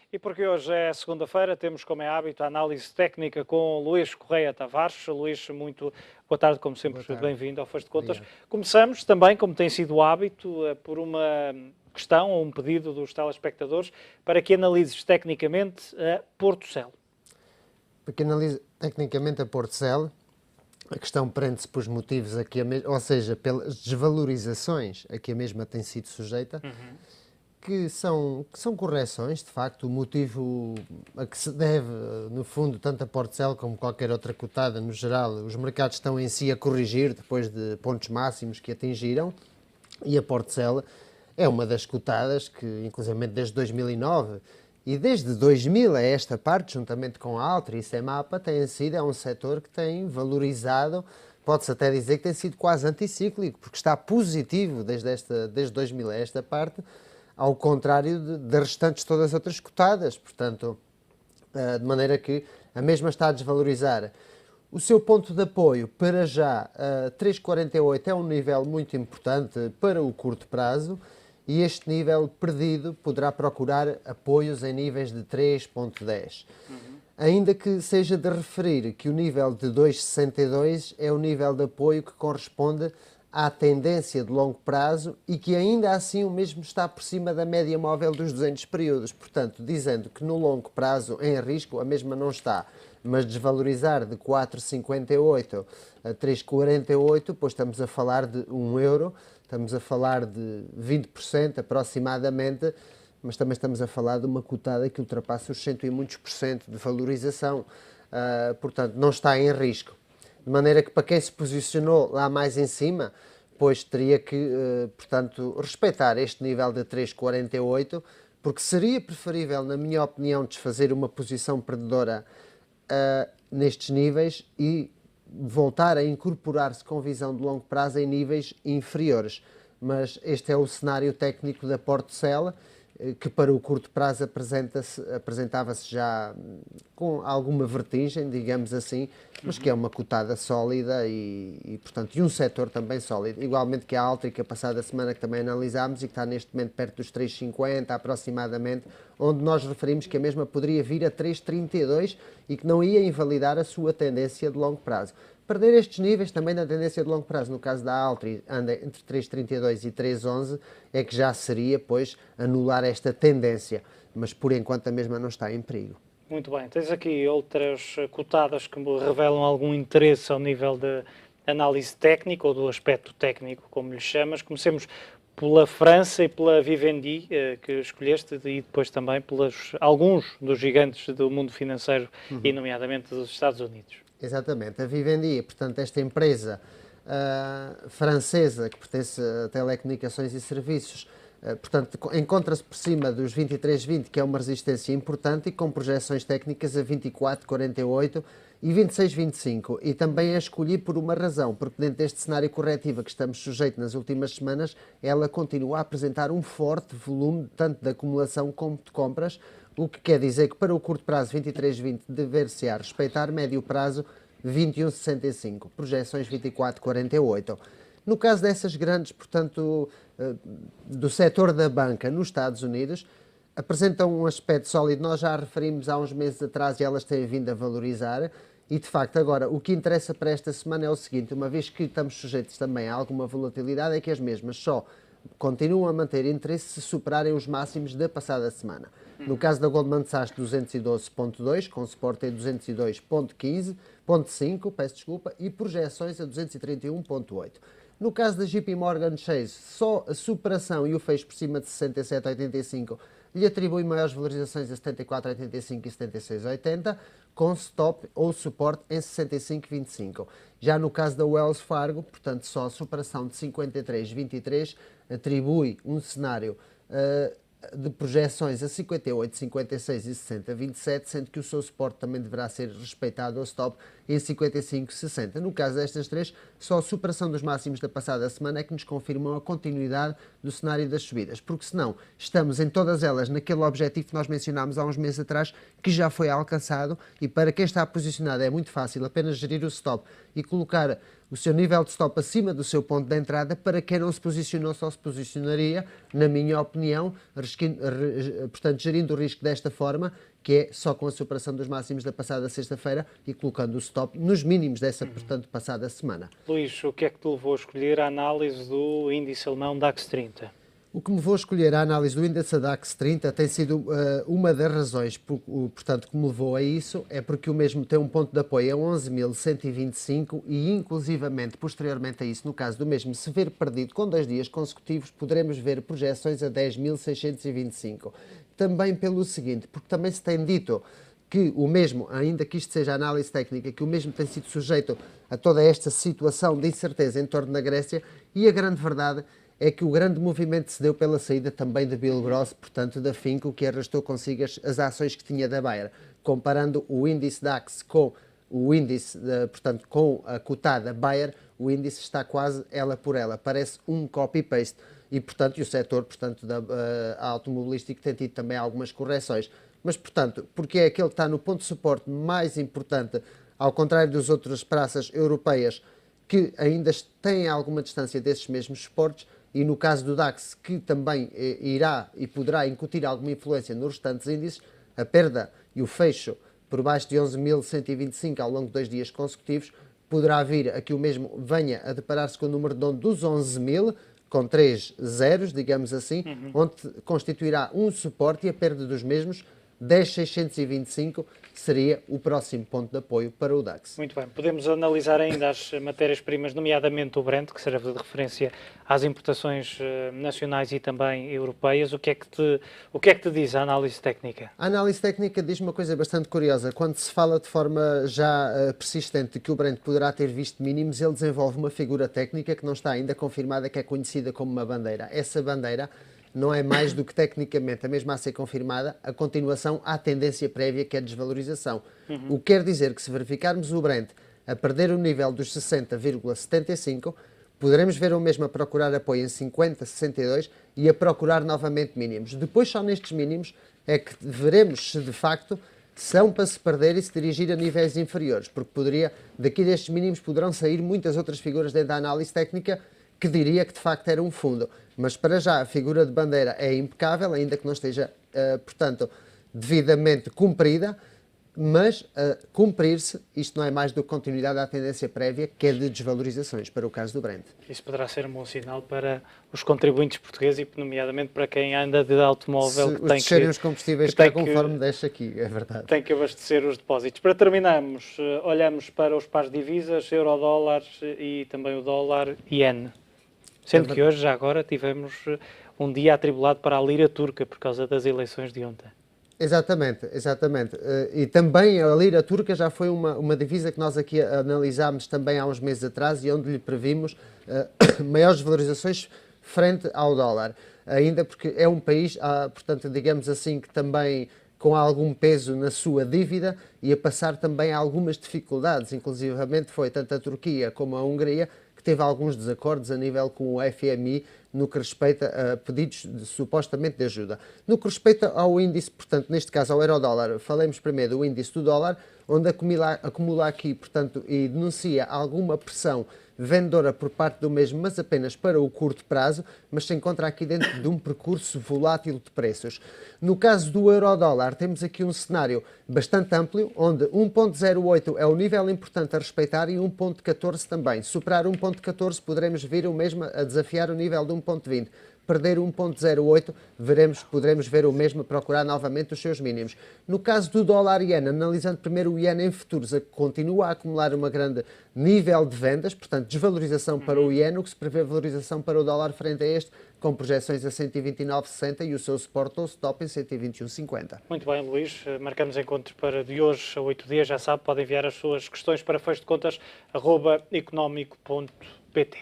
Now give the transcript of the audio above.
E porque hoje é segunda-feira, temos, como é hábito, a análise técnica com Luís Correia Tavares. Luís, muito boa tarde, como sempre, Boa tarde. bem-vindo ao Faz de Contas. Obrigado. Começamos também, como tem sido o hábito, por uma questão ou um pedido dos telespectadores para que analises tecnicamente a Portocel. Para que analise tecnicamente a Portocel, a questão prende-se pelos motivos a que ou seja, pelas desvalorizações a que a mesma tem sido sujeita, que são correções, de facto. O motivo a que se deve, no fundo, tanto a Portocel como qualquer outra cotada, no geral, os mercados estão em si a corrigir depois de pontos máximos que atingiram, e a Portocel é uma das cotadas que, inclusive desde 2009, e desde 2000 a esta parte, juntamente com a Altri e Semapa, é um setor que tem valorizado, pode-se até dizer que tem sido quase anticíclico, porque está positivo desde 2000 a esta parte, ao contrário das restantes todas as outras cotadas. Portanto, de maneira que a mesma está a desvalorizar. O seu ponto de apoio, para já, 3,48 é um nível muito importante para o curto prazo, e este nível perdido poderá procurar apoios em níveis de 3,10. Ainda que seja de referir que o nível de 2,62 é o nível de apoio que corresponde à tendência de longo prazo e que ainda assim o mesmo está por cima da média móvel dos 200 períodos. Portanto, dizendo que no longo prazo em risco a mesma não está, mas desvalorizar de 4,58 a 3,48, pois estamos a falar de 1 euro, estamos a falar de 20% aproximadamente, mas também estamos a falar de uma cotada que ultrapassa os 100 e muitos por cento de valorização. Portanto, não está em risco. De maneira que, para quem se posicionou lá mais em cima, pois teria que, portanto, respeitar este nível de 3,48, porque seria preferível, na minha opinião, desfazer uma posição perdedora nestes níveis e voltar a incorporar-se com visão de longo prazo em níveis inferiores. Mas este é o cenário técnico da Portocel, que para o curto prazo apresentava-se já com alguma vertigem, digamos assim, mas que é uma cotada sólida portanto, e um setor também sólido. Igualmente que a Altri, que a passada semana que também analisámos e que está neste momento perto dos 3,50 aproximadamente, onde nós referimos que a mesma poderia vir a 3,32 e que não ia invalidar a sua tendência de longo prazo. Perder estes níveis também na tendência de longo prazo, no caso da Altri, anda entre 3,32 e 3,11, é que já seria, pois, anular esta tendência. Mas, por enquanto, a mesma não está em perigo. Muito bem. Tens aqui outras cotadas que me revelam algum interesse ao nível de análise técnica ou do aspecto técnico, como lhe chamas. Comecemos pela França e pela Vivendi, que escolheste, e depois também pelos alguns dos gigantes do mundo financeiro, e nomeadamente dos Estados Unidos. Exatamente. A Vivendi, portanto, esta empresa francesa que pertence a telecomunicações e serviços, portanto, encontra-se por cima dos 23,20, que é uma resistência importante, e com projeções técnicas a 24,48 e 26,25. E também a escolhi por uma razão, porque dentro deste cenário corretivo a que estamos sujeitos nas últimas semanas, ela continua a apresentar um forte volume, tanto de acumulação como de compras, o que quer dizer que para o curto prazo 23,20 dever-se-á respeitar, médio prazo 21,65, projeções 24,48. No caso dessas grandes, portanto, do setor da banca nos Estados Unidos, apresentam um aspecto sólido. Nós já referimos há uns meses atrás e elas têm vindo a valorizar. E, de facto, agora, o que interessa para esta semana é o seguinte: uma vez que estamos sujeitos também a alguma volatilidade, é que as mesmas só continuam a manter interesse se superarem os máximos da passada semana. No caso da Goldman Sachs, 212,2, com suporte em 202,5, peço desculpa, e projeções a 231,8. No caso da JP Morgan Chase, só a superação e o fecho por cima de 67,85 lhe atribui maiores valorizações a 74,85 e 76,80, com stop ou suporte em 65,25. Já no caso da Wells Fargo, portanto, só a superação de 53,23 atribui um cenário de projeções a 58, 56 e 60, 27, sendo que o seu suporte também deverá ser respeitado ao stop em 55,60. No caso destas três, só a superação dos máximos da passada semana é que nos confirmam a continuidade do cenário das subidas, porque senão estamos em todas elas naquele objetivo que nós mencionámos há uns meses atrás, que já foi alcançado, e para quem está posicionado é muito fácil apenas gerir o stop e colocar o seu nível de stop acima do seu ponto de entrada. Para quem não se posicionou, só se posicionaria, na minha opinião, portanto, gerindo o risco desta forma, que é só com a superação dos máximos da passada sexta-feira e colocando o stop nos mínimos dessa, portanto, passada semana. Luís, o que é que te levou a escolher a análise do índice alemão DAX 30? O que me vou escolher a análise do índice DAX 30 tem sido uma das razões, portanto, que me levou a isso, é porque o mesmo tem um ponto de apoio a 11.125 e, inclusivamente, posteriormente a isso, no caso do mesmo se ver perdido com 2 dias consecutivos, poderemos ver projeções a 10.625. Também pelo seguinte, porque também se tem dito que o mesmo, ainda que isto seja análise técnica, que o mesmo tem sido sujeito a toda esta situação de incerteza em torno da Grécia, e a grande verdade é que o grande movimento se deu pela saída também de Bill Gross, portanto da Finco, que arrastou consigo as ações que tinha da Bayer. Comparando o índice DAX com o índice, portanto, com a cotada Bayer, o índice está quase ela por ela, parece um copy-paste. E, portanto, o setor, portanto, automobilístico tem tido também algumas correções. Mas, portanto, porque é aquele que está no ponto de suporte mais importante, ao contrário das outras praças europeias, que ainda têm alguma distância desses mesmos suportes, e no caso do DAX, que também irá e poderá incutir alguma influência nos restantes índices, a perda e o fecho por baixo de 11.125 ao longo de 2 dias consecutivos, poderá vir a que o mesmo venha a deparar-se com o número redondo dos 11.000, com 3 zeros, digamos assim, onde constituirá um suporte, e a perda dos mesmos, 10.625, seria o próximo ponto de apoio para o DAX. Muito bem, podemos analisar ainda as matérias-primas, nomeadamente o Brent, que serve de referência às importações nacionais e também europeias. O que é que te diz a análise técnica? A análise técnica diz uma coisa bastante curiosa. Quando se fala de forma já persistente que o Brent poderá ter visto mínimos, ele desenvolve uma figura técnica que não está ainda confirmada, que é conhecida como uma bandeira. Essa bandeira não é mais do que tecnicamente, a mesma a ser confirmada, a continuação à tendência prévia, que é a desvalorização. O que quer dizer que, se verificarmos o Brent a perder o nível dos 60,75, poderemos ver o mesmo a procurar apoio em 50,62 e a procurar novamente mínimos. Depois, só nestes mínimos, é que veremos se de facto são para se perder e se dirigir a níveis inferiores, porque daqui destes mínimos poderão sair muitas outras figuras dentro da análise técnica que diria que de facto era um fundo. Mas para já a figura de bandeira é impecável, ainda que não esteja, portanto, devidamente cumprida, mas cumprir-se, isto não é mais do que continuidade à tendência prévia, que é de desvalorizações, para o caso do Brent. Isso poderá ser um bom sinal para os contribuintes portugueses e, nomeadamente, para quem anda de automóvel, que tem que... os combustíveis cá, conforme deixa aqui, é verdade. Tem que abastecer os depósitos. Para terminarmos, olhamos para os pares de divisas, euro-dólar e também o dólar-iene. Sendo que hoje, já agora, tivemos um dia atribulado para a lira turca por causa das eleições de ontem. Exatamente, exatamente. E também a lira turca já foi uma divisa que nós aqui analisámos também há uns meses atrás e onde lhe previmos maiores valorizações frente ao dólar. Ainda porque é um país, portanto, digamos assim, que também com algum peso na sua dívida e a passar também algumas dificuldades. Inclusivamente foi tanto a Turquia como a Hungria que teve alguns desacordos a nível com o FMI no que respeita a pedidos supostamente de ajuda. No que respeita ao índice, portanto, neste caso ao euro-dólar, falemos primeiro do índice do dólar, onde acumula aqui, portanto, e denuncia alguma pressão vendedora por parte do mesmo, mas apenas para o curto prazo, mas se encontra aqui dentro de um percurso volátil de preços. No caso do euro-dólar, temos aqui um cenário bastante amplo, onde 1.08 é o nível importante a respeitar e 1.14 também. Superar 1.14 poderemos vir o mesmo a desafiar o nível de 1.20. Perder 1.08, poderemos ver o mesmo a procurar novamente os seus mínimos. No caso do dólar-iene, analisando primeiro o iene em futuros, continua a acumular uma grande nível de vendas, portanto desvalorização para o iene, o que se prevê valorização para o dólar frente a este, com projeções a 129,60 e o seu suporte ou stop em 121,50. Muito bem, Luís. Marcamos encontros para de hoje a 8 dias. Já sabe, pode enviar as suas questões para fecho de contas @económico.pt.